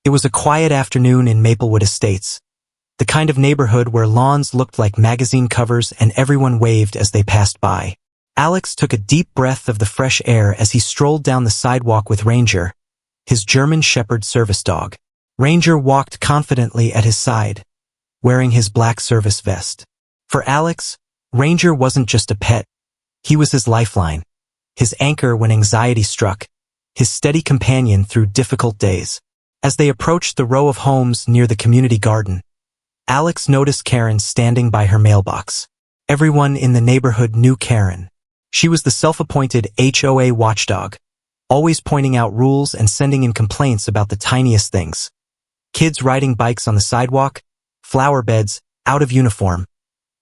It was a quiet afternoon in Maplewood Estates, the kind of neighborhood where lawns looked like magazine covers and everyone waved as they passed by. Alex took a deep breath of the fresh air as he strolled down the sidewalk with Ranger, his German Shepherd service dog. Ranger walked confidently at his side, wearing his black service vest. For Alex, Ranger wasn't just a pet. He was his lifeline, his anchor when anxiety struck, his steady companion through difficult days. As they approached the row of homes near the community garden, Alex noticed Karen standing by her mailbox. Everyone in the neighborhood knew Karen. She was the self-appointed HOA watchdog, always pointing out rules and sending in complaints about the tiniest things. Kids riding bikes on the sidewalk, flower beds, out of uniform,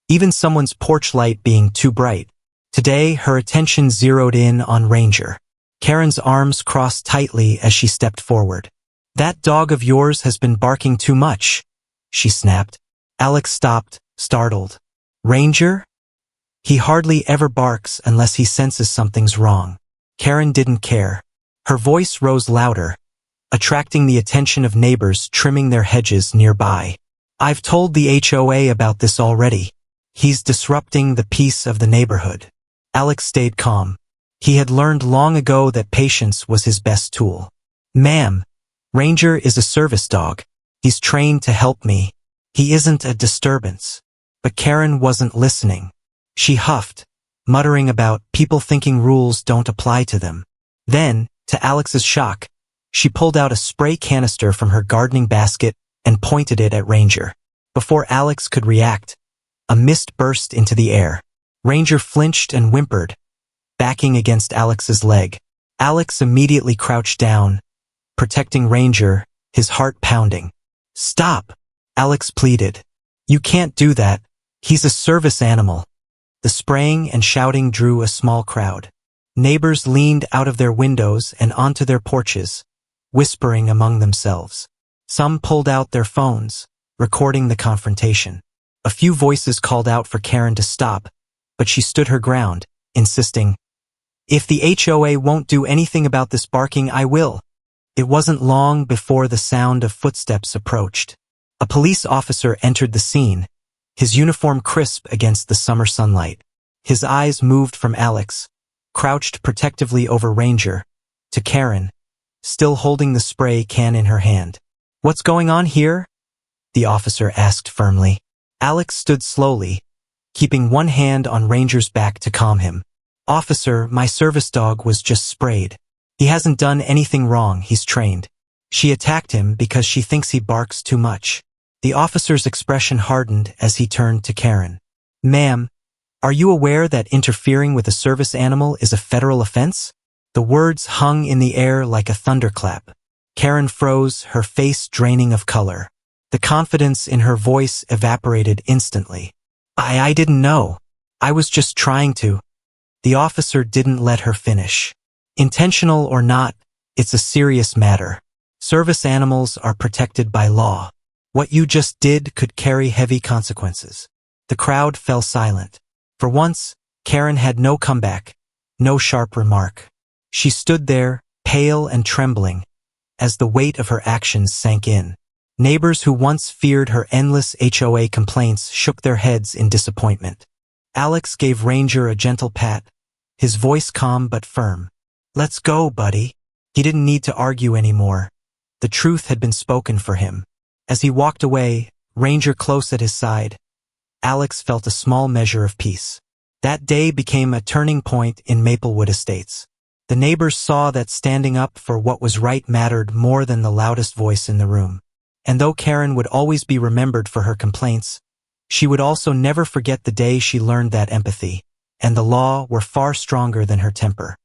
even someone's porch light being too bright. Today, her attention zeroed in on Ranger. Karen's arms crossed tightly as she stepped forward. "That dog of yours has been barking too much," she snapped. Alex stopped, startled. "Ranger? He hardly ever barks unless he senses something's wrong." Karen didn't care. Her voice rose louder, attracting the attention of neighbors trimming their hedges nearby. "I've told the HOA about this already. He's disrupting the peace of the neighborhood." Alex stayed calm. He had learned long ago that patience was his best tool. "Ma'am, Ranger is a service dog. He's trained to help me. He isn't a disturbance." But Karen wasn't listening. She huffed, muttering about people thinking rules don't apply to them. Then, to Alex's shock, she pulled out a spray canister from her gardening basket and pointed it at Ranger. Before Alex could react, a mist burst into the air. Ranger flinched and whimpered, backing against Alex's leg. Alex immediately crouched down, protecting Ranger, his heart pounding. "Stop," Alex pleaded. "You can't do that. He's a service animal." The spraying and shouting drew a small crowd. Neighbors leaned out of their windows and onto their porches, whispering among themselves. Some pulled out their phones, recording the confrontation. A few voices called out for Karen to stop, but she stood her ground, insisting, "If the HOA won't do anything about this barking, I will." It wasn't long before the sound of footsteps approached. A police officer entered the scene, his uniform crisp against the summer sunlight. His eyes moved from Alex, crouched protectively over Ranger, to Karen, still holding the spray can in her hand. "What's going on here?" the officer asked firmly. Alex stood slowly, keeping one hand on Ranger's back to calm him. "Officer, my service dog was just sprayed. He hasn't done anything wrong, he's trained. She attacked him because she thinks he barks too much." The officer's expression hardened as he turned to Karen. "Ma'am, are you aware that interfering with a service animal is a federal offense?" The words hung in the air like a thunderclap. Karen froze, her face draining of color. The confidence in her voice evaporated instantly. I didn't know. I was just trying to." The officer didn't let her finish. "Intentional or not, it's a serious matter. Service animals are protected by law. What you just did could carry heavy consequences." The crowd fell silent. For once, Karen had no comeback, no sharp remark. She stood there, pale and trembling, as the weight of her actions sank in. Neighbors who once feared her endless HOA complaints shook their heads in disappointment. Alex gave Ranger a gentle pat, his voice calm but firm. "Let's go, buddy." He didn't need to argue anymore. The truth had been spoken for him. As he walked away, Ranger close at his side, Alex felt a small measure of peace. That day became a turning point in Maplewood Estates. The neighbors saw that standing up for what was right mattered more than the loudest voice in the room. And though Karen would always be remembered for her complaints, she would also never forget the day she learned that empathy and the law were far stronger than her temper.